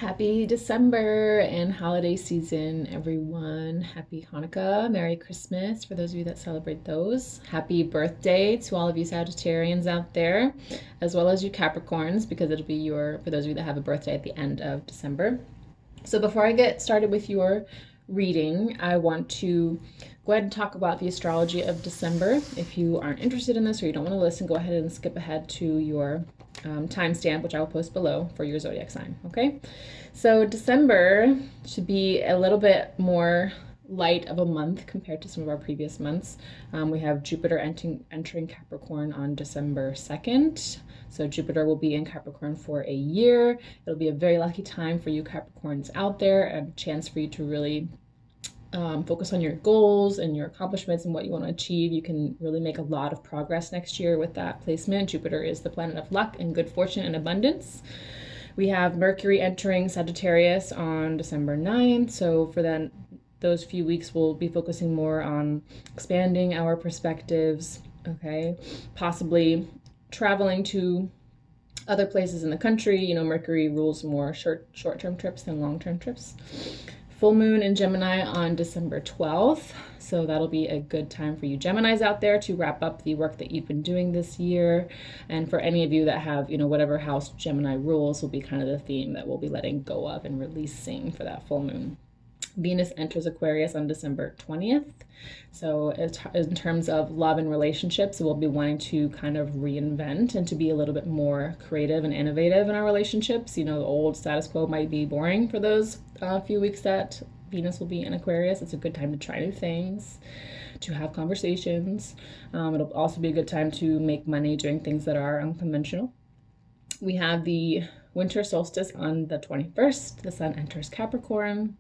Happy December and holiday season, everyone. Happy Hanukkah, Merry Christmas for those of you that celebrate those. Happy birthday to all of you Sagittarians out there, as well as you Capricorns, because it'll be for those of you that have a birthday at the end of December. So before I get started with your reading, I want to go ahead and talk about the astrology of December. If you aren't interested in this or you don't want to listen, go ahead and skip ahead to your timestamp, which I will post below for your zodiac sign. Okay, so December should be a little bit more light of a month compared to some of our previous months. We have Jupiter entering Capricorn on December 2nd. So Jupiter will be in Capricorn for a year. It'll be a very lucky time for you Capricorns out there, and a chance for you to really focus on your goals and your accomplishments and what you want to achieve. You can really make a lot of progress next year with that placement. Jupiter is the planet of luck and good fortune and abundance. We have Mercury entering Sagittarius on December 9th. So for those few weeks, we'll be focusing more on expanding our perspectives, okay? Possibly traveling to other places in the country. You know, Mercury rules more short-term trips than long-term trips. Full moon in Gemini on December 12th. So that'll be a good time for you Geminis out there to wrap up the work that you've been doing this year. And for any of you that have, whatever house Gemini rules will be kind of the theme that we'll be letting go of and releasing for that full moon. Venus enters Aquarius on December 20th. So in terms of love and relationships, we'll be wanting to kind of reinvent and to be a little bit more creative and innovative in our relationships. The old status quo might be boring for those few weeks that Venus will be in Aquarius. It's a good time to try new things, to have conversations. It'll also be a good time to make money doing things that are unconventional. We have the winter solstice on the 21st. The sun enters Capricorn.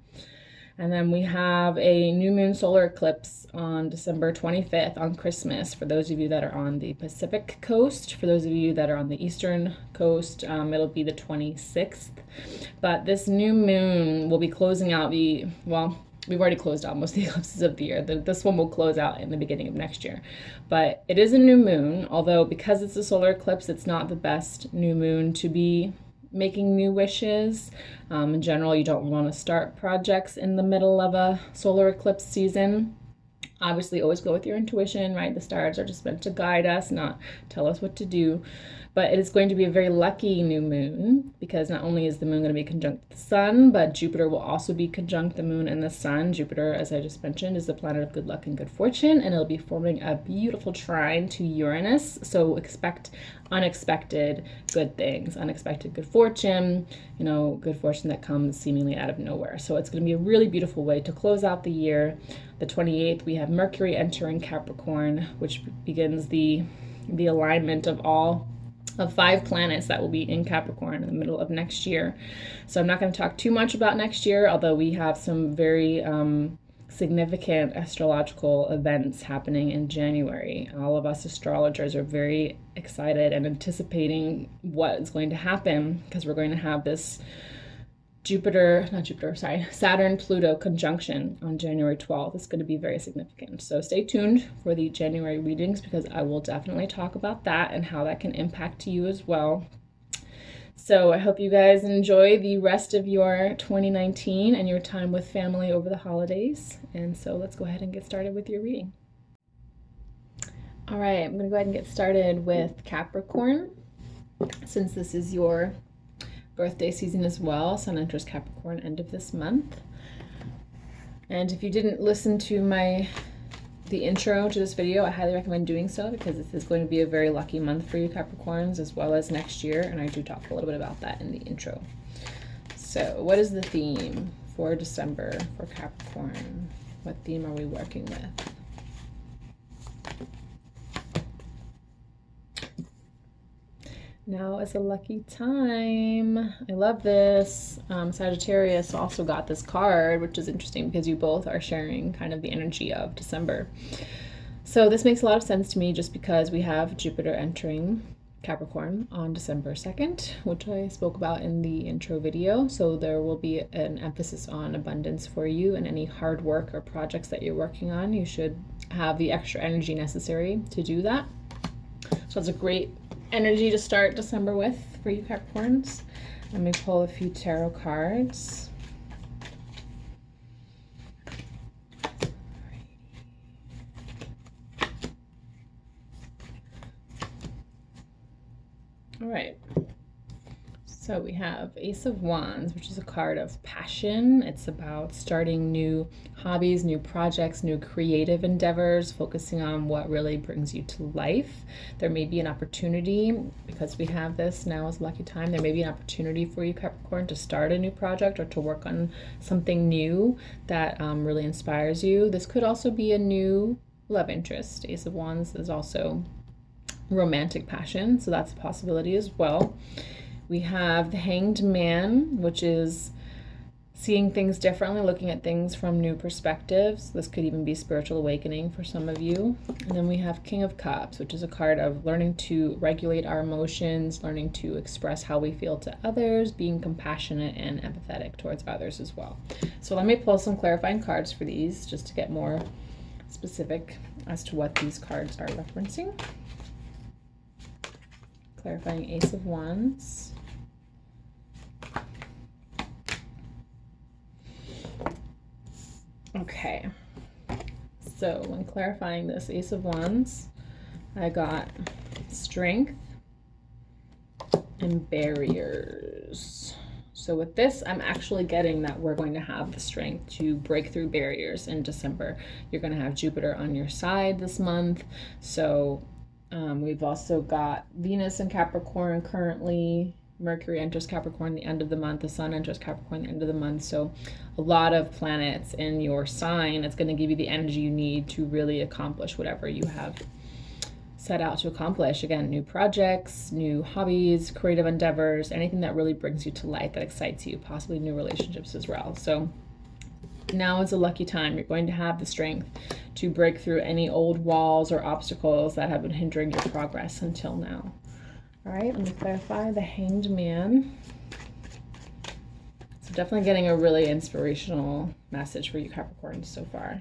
And then we have a new moon solar eclipse on December 25th on Christmas for those of you that are on the Pacific coast. For those of you that are on the eastern coast, it'll be the 26th. But this new moon will be closing out we've already closed out most of the eclipses of the year. This one will close out in the beginning of next year. But it is a new moon, although because it's a solar eclipse, it's not the best new moon to be making new wishes. In general, you don't want to start projects in the middle of a solar eclipse season. Obviously, always go with your intuition, right? The stars are just meant to guide us, not tell us what to do. But it is going to be a very lucky new moon because not only is the moon going to be conjunct the sun, but Jupiter will also be conjunct the moon and the sun. Jupiter, as I just mentioned, is the planet of good luck and good fortune, and it'll be forming a beautiful trine to Uranus. So expect unexpected good things, unexpected good fortune, good fortune that comes seemingly out of nowhere. So it's going to be a really beautiful way to close out the year. The 28th, we have Mercury entering Capricorn, which begins the alignment of 5 planets that will be in Capricorn in the middle of next year. So I'm not going to talk too much about next year, although we have some very significant astrological events happening in January. All of us astrologers are very excited and anticipating what is going to happen because we're going to have this Saturn-Pluto conjunction on January 12th. It's going to be very significant. So stay tuned for the January readings because I will definitely talk about that and how that can impact you as well. So I hope you guys enjoy the rest of your 2019 and your time with family over the holidays. And so let's go ahead and get started with your reading. All right, I'm going to go ahead and get started with Capricorn. Since this is your birthday season as well, Sun enters Capricorn end of this month. And if you didn't listen to the intro to this video, I highly recommend doing so because this is going to be a very lucky month for you Capricorns as well as next year, and I do talk a little bit about that in the intro. So what is the theme for December for Capricorn? What theme are we working with? Now is a lucky time. I love this. Sagittarius also got this card, which is interesting because you both are sharing kind of the energy of December. So this makes a lot of sense to me just because we have Jupiter entering Capricorn on December 2nd, which I spoke about in the intro video. So there will be an emphasis on abundance for you, and any hard work or projects that you're working on, you should have the extra energy necessary to do that. So it's a great energy to start December with for you Capricorns. Let me pull a few tarot cards. All right. So we have Ace of Wands, which is a card of passion. It's about starting new hobbies, new projects, new creative endeavors, focusing on what really brings you to life. There may be an opportunity, because we have this now as a lucky time, there may be an opportunity for you, Capricorn, to start a new project or to work on something new that really inspires you. This could also be a new love interest. Ace of Wands is also romantic passion, so that's a possibility as well. We have the Hanged Man, which is seeing things differently, looking at things from new perspectives. This could even be spiritual awakening for some of you. And then we have King of Cups, which is a card of learning to regulate our emotions, learning to express how we feel to others, being compassionate and empathetic towards others as well. So let me pull some clarifying cards for these, just to get more specific as to what these cards are referencing. Clarifying Ace of Wands. Okay, so when clarifying this Ace of Wands, I got strength and barriers. So with this, I'm actually getting that we're going to have the strength to break through barriers in December. You're going to have Jupiter on your side this month. So we've also got Venus in Capricorn currently. Mercury enters Capricorn the end of the month. The Sun enters Capricorn the end of the month. So a lot of planets in your sign. It's going to give you the energy you need to really accomplish whatever you have set out to accomplish. Again, new projects, new hobbies, creative endeavors, anything that really brings you to life, that excites you, possibly new relationships as well. So now is a lucky time. You're going to have the strength to break through any old walls or obstacles that have been hindering your progress until now. All right, let me clarify the Hanged Man. So definitely getting a really inspirational message for you Capricorns so far.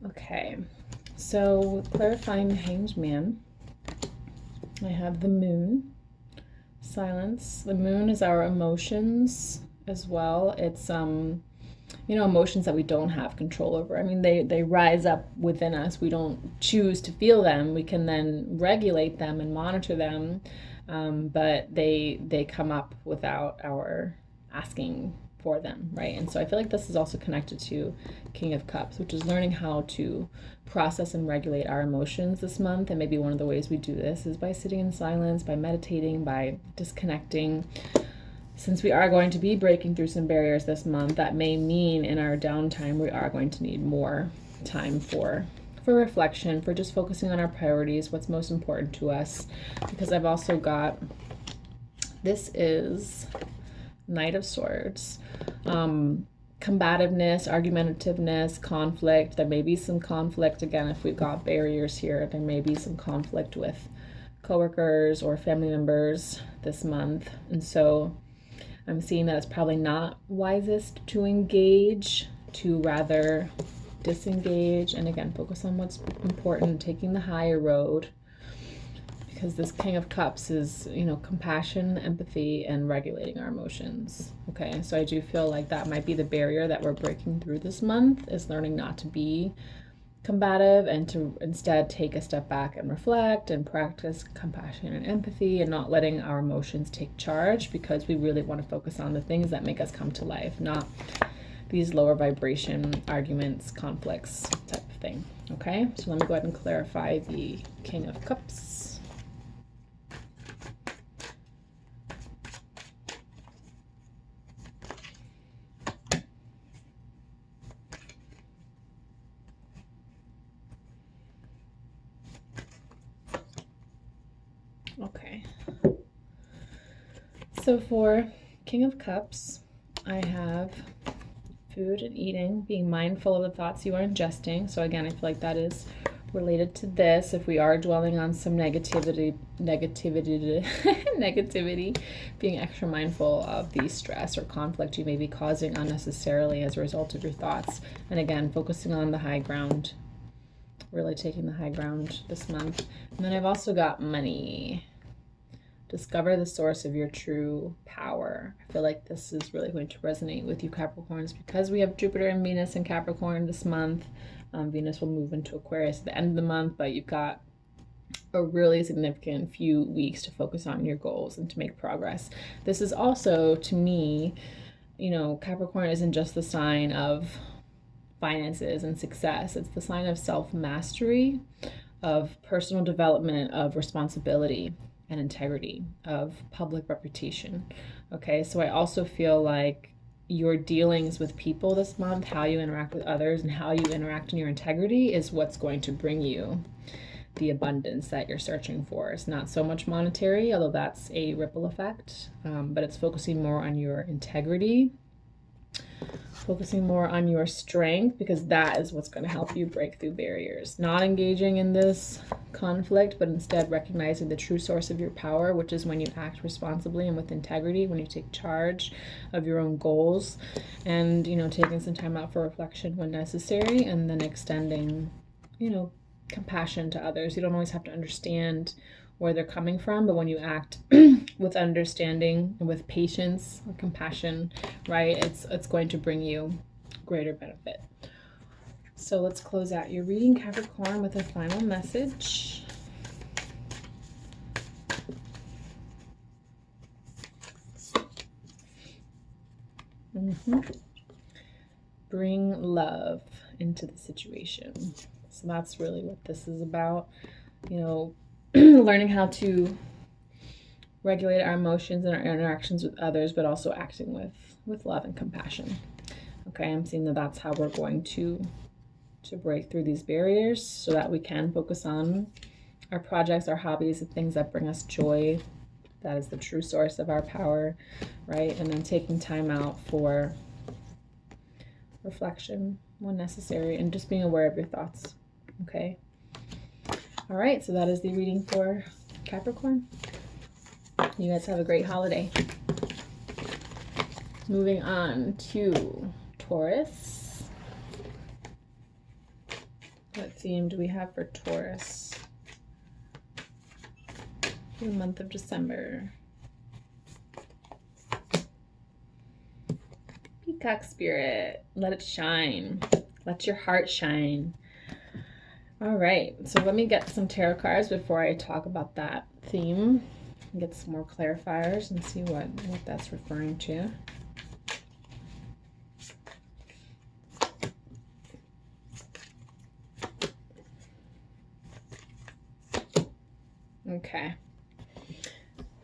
Okay, so clarifying the Hanged Man, I have the Moon, silence. The Moon is our emotions as well. It's you know, emotions that we don't have control over. I mean, they rise up within us. We don't choose to feel them. We can then regulate them and monitor them, but they come up without our asking for them, right? And so I feel like this is also connected to King of Cups, which is learning how to process and regulate our emotions this month. And maybe one of the ways we do this is by sitting in silence, by meditating, by disconnecting. Since we are going to be breaking through some barriers this month, that may mean in our downtime we are going to need more time for reflection, for just focusing on our priorities, what's most important to us. Because I've also got, this is Knight of Swords. Combativeness, argumentativeness, conflict. There may be some conflict, again, if we've got barriers here, there may be some conflict with coworkers or family members this month. And so I'm seeing that it's probably not wisest to engage, to rather disengage, and again, focus on what's important, taking the higher road, because this King of Cups is, you know, compassion, empathy, and regulating our emotions. Okay, so I do feel like that might be the barrier that we're breaking through this month, is learning not to be combative and to instead take a step back and reflect and practice compassion and empathy, and not letting our emotions take charge, because we really want to focus on the things that make us come to life, not these lower vibration arguments, conflicts type of thing. Okay, so let me go ahead and clarify the King of Cups. Okay, so for King of Cups, I have food and eating, being mindful of the thoughts you are ingesting. So again, I feel like that is related to this. If we are dwelling on some negativity, being extra mindful of the stress or conflict you may be causing unnecessarily as a result of your thoughts. And again, focusing on the high ground, really taking the high ground this month. And then I've also got money. Discover the source of your true power. I feel like this is really going to resonate with you Capricorns because we have Jupiter and Venus in Capricorn this month. Venus will move into Aquarius at the end of the month, but you've got a really significant few weeks to focus on your goals and to make progress. This is also, to me, you know, Capricorn isn't just the sign of finances and success. It's the sign of self-mastery, of personal development, of responsibility and integrity, of public reputation. Okay, so I also feel like your dealings with people this month, how you interact with others and how you interact in your integrity is what's going to bring you the abundance that you're searching for. It's not so much monetary, although that's a ripple effect, but it's focusing more on your integrity, focusing more on your strength, because that is what's going to help you break through barriers. Not engaging in this conflict, but instead recognizing the true source of your power, which is when you act responsibly and with integrity, when you take charge of your own goals, and, you know, taking some time out for reflection when necessary, and then extending, you know, compassion to others. You don't always have to understand where they're coming from, but when you act with understanding and with patience or compassion, right, it's going to bring you greater benefit. So let's close out your reading, Capricorn, with a final message. Bring love into the situation. So that's really what this is about, you know, learning how to regulate our emotions and our interactions with others, but also acting with love and compassion. Okay, I'm seeing that that's how we're going to break through these barriers so that we can focus on our projects, our hobbies, the things that bring us joy. That is the true source of our power, right? And then taking time out for reflection when necessary and just being aware of your thoughts. Okay. All right, so that is the reading for Capricorn. You guys have a great holiday. Moving on to Taurus. What theme do we have for Taurus for the month of December? Peacock spirit, let it shine. Let your heart shine. All right, so let me get some tarot cards before I talk about that theme. Get some more clarifiers and see what that's referring to. Okay.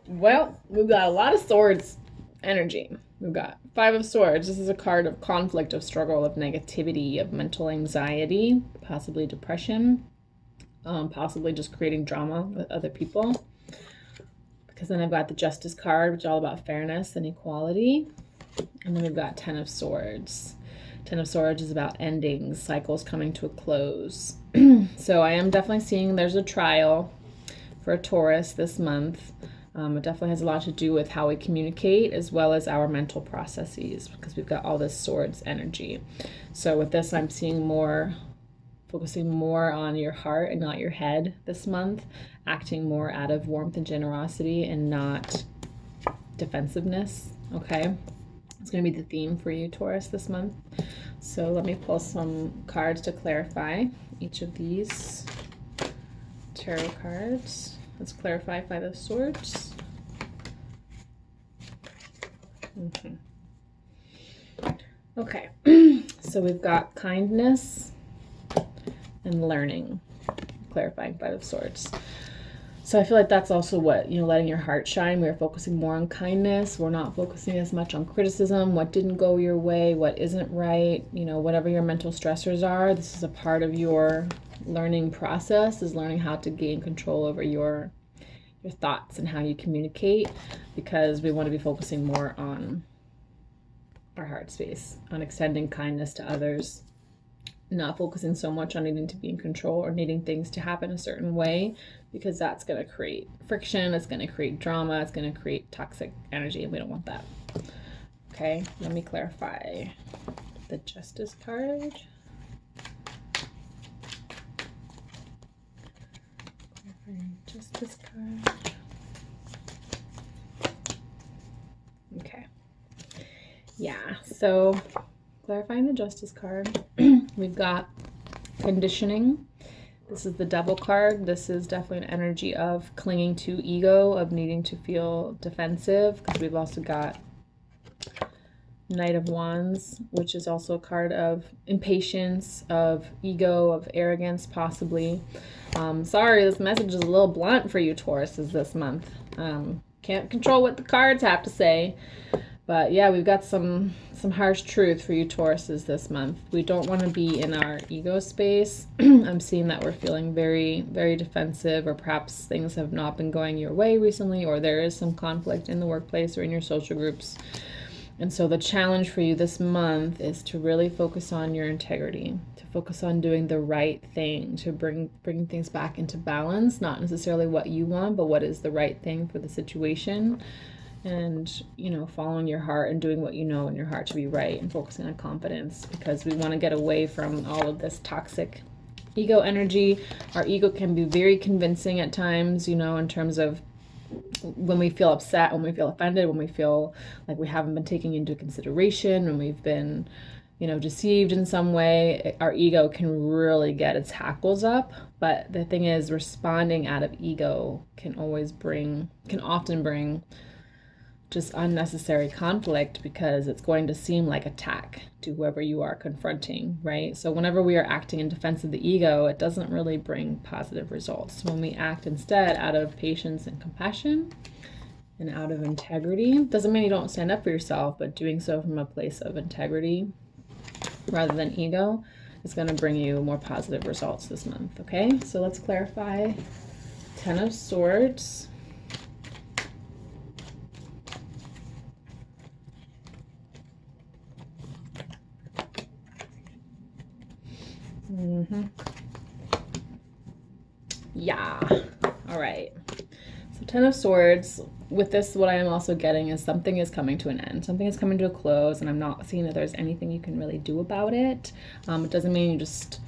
Well, we've got a lot of swords energy. We've got 5 of Swords. This is a card of conflict, of struggle, of negativity, of mental anxiety, possibly depression, possibly just creating drama with other people. Because then I've got the Justice card, which is all about fairness and equality. And then we've got 10 of Swords. 10 of Swords is about endings, cycles coming to a close. So I am definitely seeing there's a trial for Taurus this month. It definitely has a lot to do with how we communicate as well as our mental processes, because we've got all this Swords energy. So with this, I'm seeing focusing more on your heart and not your head this month, acting more out of warmth and generosity and not defensiveness. Okay, it's going to be the theme for you, Taurus, this month. So let me pull some cards to clarify each of these tarot cards. Let's clarify 5 of Swords. Okay, so we've got kindness and learning, clarifying 5 of Swords. So I feel like that's also what, you know, letting your heart shine. We're focusing more on kindness. We're not focusing as much on criticism, what didn't go your way, what isn't right, you know, whatever your mental stressors are. This is a part of your learning process, is learning how to gain control over your thoughts and how you communicate, because we want to be focusing more on our heart space, on extending kindness to others, not focusing so much on needing to be in control or needing things to happen a certain way, because that's going to create friction, it's going to create drama, it's going to create toxic energy, and we don't want that. Okay, let me clarify the Justice card. Okay, Justice card. Okay. Yeah, so clarifying the Justice card, we've got conditioning. This is the Devil card. This is definitely an energy of clinging to ego, of needing to feel defensive, because we've also got Knight of Wands, which is also a card of impatience, of ego, of arrogance, possibly. Sorry, this message is a little blunt for you Tauruses this month. Can't control what the cards have to say. But yeah, we've got some harsh truth for you Tauruses this month. We don't want to be in our ego space. I'm seeing that we're feeling very, very defensive, or perhaps things have not been going your way recently, or there is some conflict in the workplace or in your social groups. And so the challenge for you this month is to really focus on your integrity, to focus on doing the right thing, to bring things back into balance, not necessarily what you want, but what is the right thing for the situation. And, you know, following your heart and doing what you know in your heart to be right, and focusing on confidence, because we want to get away from all of this toxic ego energy. Our ego can be very convincing at times, you know, in terms of when we feel upset, when we feel offended, when we feel like we haven't been taken into consideration, when we've been, you know, deceived in some way, our ego can really get its hackles up. But the thing is, responding out of ego can often bring just unnecessary conflict, because it's going to seem like attack to whoever you are confronting, right? So whenever we are acting in defense of the ego, it doesn't really bring positive results. When we act instead out of patience and compassion and out of integrity, doesn't mean you don't stand up for yourself, but doing so from a place of integrity rather than ego is going to bring you more positive results this month. Okay, so let's clarify. Ten of Swords. Yeah. All right. So Ten of Swords. With this, what I am also getting is something is coming to an end. Something is coming to a close, and I'm not seeing that there's anything you can really do about it. It doesn't mean you just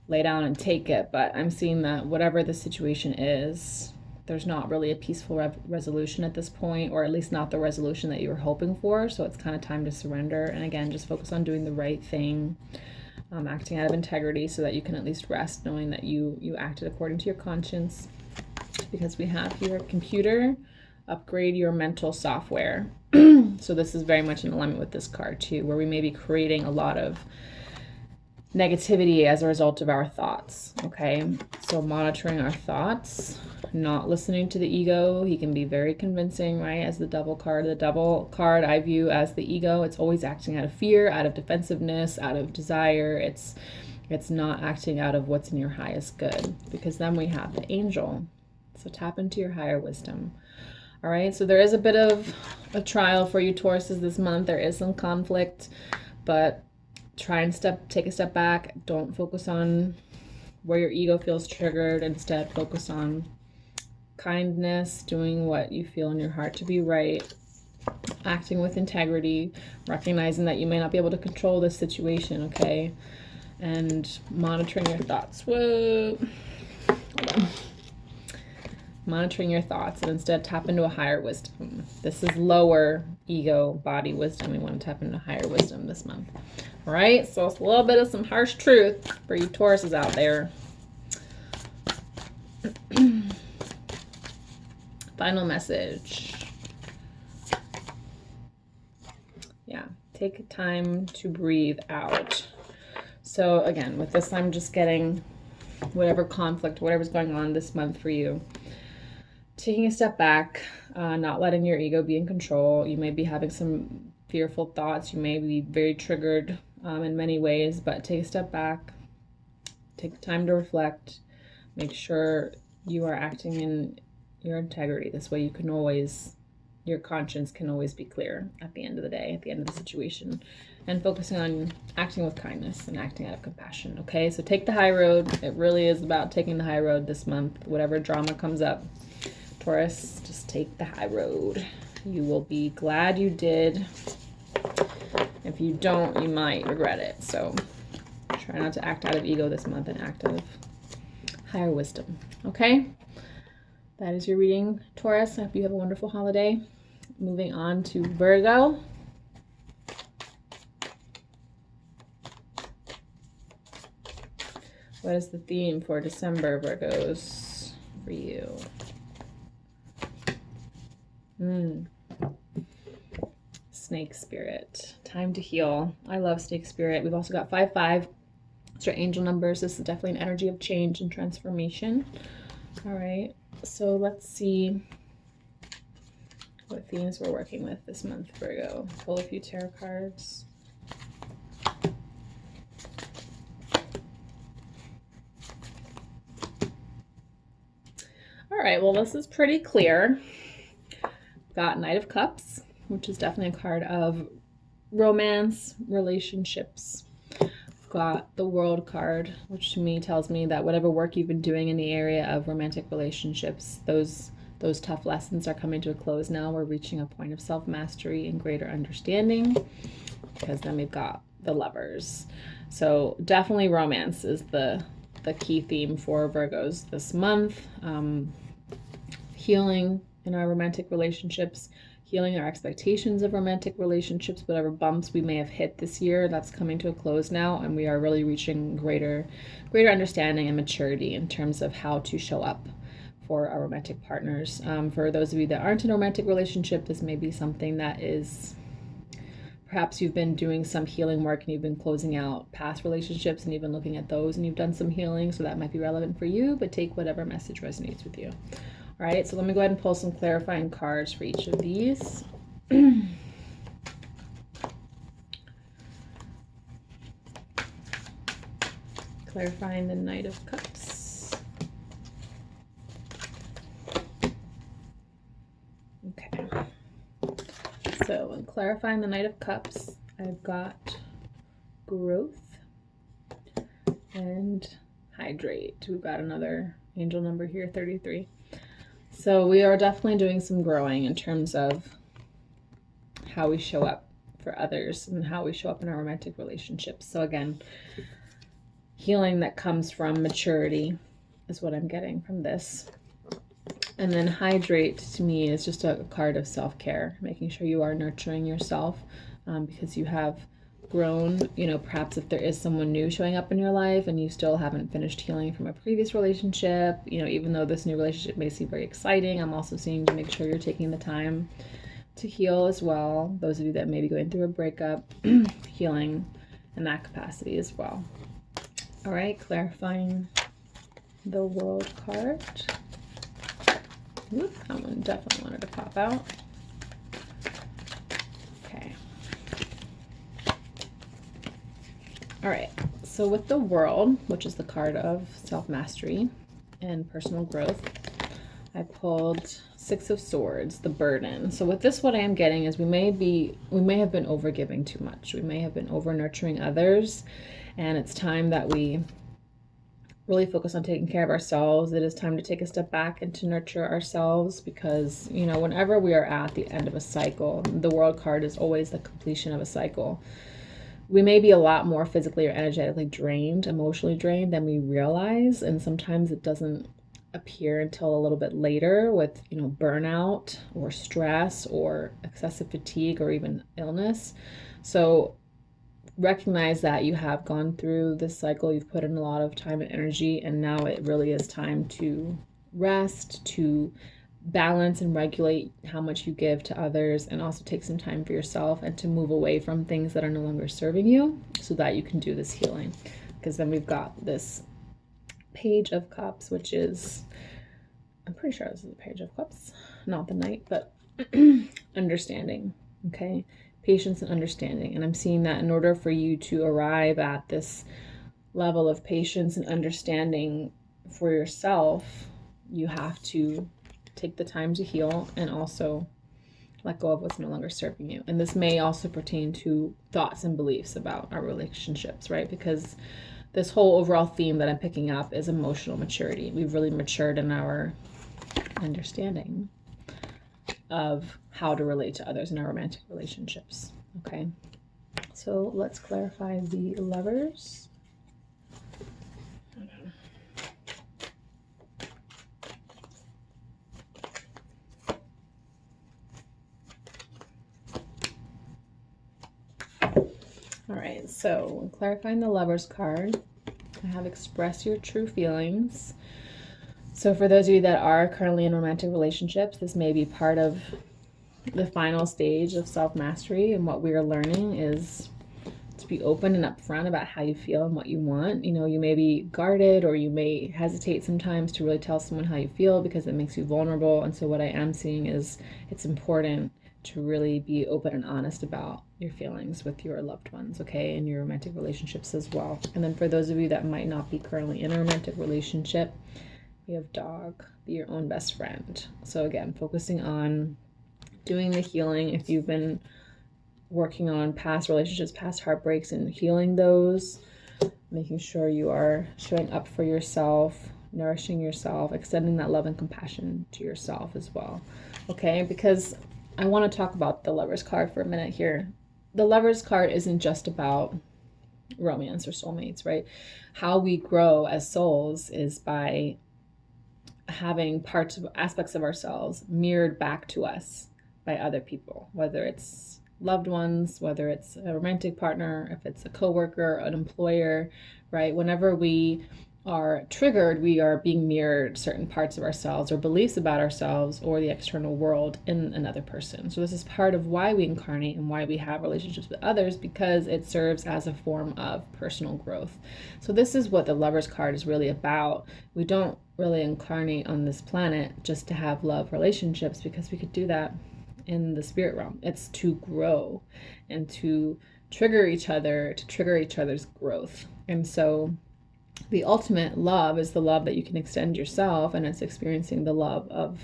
lay down and take it, but I'm seeing that whatever the situation is, there's not really a peaceful resolution at this point, or at least not the resolution that you were hoping for. So it's kind of time to surrender. And again, just focus on doing the right thing. Acting out of integrity, so that you can at least rest knowing that you acted according to your conscience. Because we have here, computer, upgrade your mental software. So this is very much in alignment with this card too, where we may be creating a lot of negativity as a result of our thoughts. Okay, so monitoring our thoughts, not listening to the ego. He can be very convincing, right? As the Devil card. The Devil card I view as the ego. It's always acting out of fear, out of defensiveness, out of desire. It's not acting out of what's in your highest good, because then we have the Angel. So tap into your higher wisdom. All right, so there is a bit of a trial for you Tauruses this month. There is some conflict, but try and take a step back. Don't focus on where your ego feels triggered. Instead, focus on kindness, doing what you feel in your heart to be right, acting with integrity, recognizing that you may not be able to control this situation, okay? And monitoring your thoughts. Whoa. Hold on. Monitoring your thoughts, and instead tap into a higher wisdom. This is lower ego body wisdom. We want to tap into higher wisdom this month. All right, so it's a little bit of some harsh truth for you Tauruses out there. Final message. Yeah, take time to breathe out. So again, with this, I'm just getting whatever conflict, whatever's going on this month for you. Taking a step back, not letting your ego be in control. You may be having some fearful thoughts. You may be very triggered in many ways, but take a step back. Take the time to reflect. Make sure you are acting in your integrity. This way you can always, your conscience can always be clear at the end of the day, at the end of the situation, and focusing on acting with kindness and acting out of compassion. Okay, so take the high road. It really is about taking the high road this month. Whatever drama comes up, Taurus, just take the high road. You will be glad you did. If you don't, you might regret it. So try not to act out of ego this month and act out of higher wisdom. Okay? That is your reading, Taurus. I hope you have a wonderful holiday. Moving on to Virgo. What is the theme for December, Virgos, for you? Snake spirit. Time to heal. I love snake spirit. We've also got 5-5. These are angel numbers. This is definitely an energy of change and transformation. All right. So let's see what themes we're working with this month, Virgo. Pull a few tarot cards. All right, well, this is pretty clear. Got Knight of Cups, which is definitely a card of romance, relationships. Got the World card, which to me tells me that whatever work you've been doing in the area of romantic relationships, those tough lessons are coming to a close now. We're reaching a point of self-mastery and greater understanding, because then we've got the Lovers. So definitely romance is the key theme for Virgos this month. Healing in our romantic relationships, healing our expectations of romantic relationships, whatever bumps we may have hit this year, that's coming to a close now, and we are really reaching greater understanding and maturity in terms of how to show up for our romantic partners. For those of you that aren't in a romantic relationship, this may be something that is, perhaps you've been doing some healing work and you've been closing out past relationships and you've been looking at those and you've done some healing, so that might be relevant for you, but take whatever message resonates with you. All right, so let me go ahead and pull some clarifying cards for each of these. Clarifying the Knight of Cups. Okay. So in clarifying the Knight of Cups, I've got growth and hydrate. We've got another angel number here, 33. So we are definitely doing some growing in terms of how we show up for others and how we show up in our romantic relationships. So again, healing that comes from maturity is what I'm getting from this. And then hydrate to me is just a card of self-care, making sure you are nurturing yourself, because you have grown, perhaps if there is someone new showing up in your life and you still haven't finished healing from a previous relationship, even though this new relationship may seem very exciting, I'm also seeing to make sure you're taking the time to heal as well. Those of you that may be going through a breakup, healing in that capacity as well. All right, clarifying the World card. Oop, that one definitely wanted to pop out. Okay. All right, so with the World, which is the card of self-mastery and personal growth, I pulled Six of Swords, the burden. So with this, what I am getting is we may have been overgiving too much. We may have been over-nurturing others, and it's time that we really focus on taking care of ourselves. It is time to take a step back and to nurture ourselves, because, whenever we are at the end of a cycle, the World card is always the completion of a cycle. We may be a lot more physically or energetically drained, emotionally drained than we realize. And sometimes it doesn't appear until a little bit later with, burnout or stress or excessive fatigue or even illness. So recognize that you have gone through this cycle. You've put in a lot of time and energy, and now it really is time to rest, to balance and regulate how much you give to others, and also take some time for yourself and to move away from things that are no longer serving you so that you can do this healing. Because then we've got this Page of Cups, which is, I'm pretty sure this is the Page of Cups, not the Knight, but understanding, okay? Patience and understanding. And I'm seeing that in order for you to arrive at this level of patience and understanding for yourself, you have to take the time to heal and also let go of what's no longer serving you. And this may also pertain to thoughts and beliefs about our relationships, right? Because this whole overall theme that I'm picking up is emotional maturity. We've really matured in our understanding of how to relate to others in our romantic relationships. Okay, so let's clarify the Lovers. All right, so clarifying the Lover's card, I have express your true feelings. So for those of you that are currently in romantic relationships, this may be part of the final stage of self-mastery, and what we are learning is to be open and upfront about how you feel and what you want. You know, you may be guarded, or you may hesitate sometimes to really tell someone how you feel because it makes you vulnerable. And so what I am seeing is it's important to really be open and honest about your feelings with your loved ones, okay, in your romantic relationships as well. And then for those of you that might not be currently in a romantic relationship, we have dog, be your own best friend. So again, focusing on doing the healing. If you've been working on past relationships, past heartbreaks, and healing those, making sure you are showing up for yourself, nourishing yourself, extending that love and compassion to yourself as well, okay? Because I want to talk about the Lover's card for a minute here. The Lover's card isn't just about romance or soulmates, right? How we grow as souls is by having aspects of ourselves mirrored back to us by other people, whether it's loved ones, whether it's a romantic partner, if it's a coworker, an employer, right? Whenever we are triggered, we are being mirrored certain parts of ourselves or beliefs about ourselves or the external world in another person. So this is part of why we incarnate and why we have relationships with others, because it serves as a form of personal growth. So this is what the Lover's card is really about. We don't really incarnate on this planet just to have love relationships, because we could do that in the spirit realm. It's to grow and to trigger each other, to trigger each other's growth. And so the ultimate love is the love that you can extend yourself, and it's experiencing the love of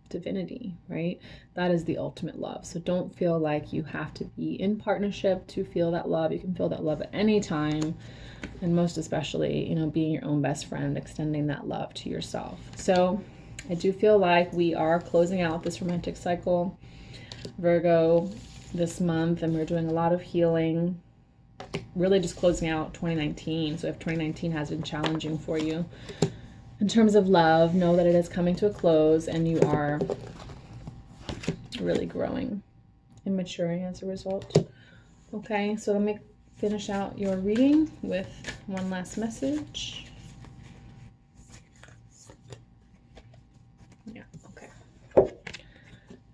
divinity, right? That is the ultimate love. So don't feel like you have to be in partnership to feel that love. You can feel that love at any time, and most especially, you know, being your own best friend, extending that love to yourself. So I do feel like we are closing out this romantic cycle, Virgo, this month, and we're doing a lot of healing, really just closing out 2019. So if 2019 has been challenging for you in terms of love, know that it is coming to a close, and you are really growing and maturing as a result. Okay, so let me finish out your reading with one last message. Yeah, okay.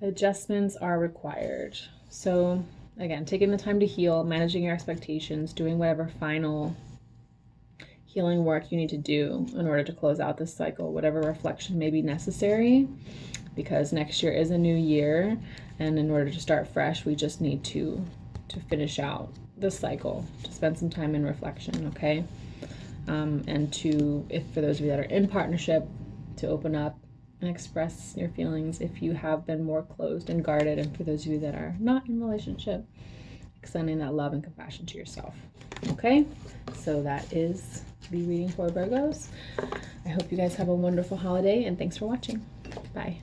Adjustments are required. So again, taking the time to heal, managing your expectations, doing whatever final healing work you need to do in order to close out this cycle, whatever reflection may be necessary, because next year is a new year, and in order to start fresh, we just need to finish out the cycle, to spend some time in reflection, okay? And to, if for those of you that are in partnership, to open up and express your feelings if you have been more closed and guarded, and for those of you that are not in relationship, extending that love and compassion to yourself. Okay, so that is the reading for Virgos. I hope you guys have a wonderful holiday, and thanks for watching. Bye.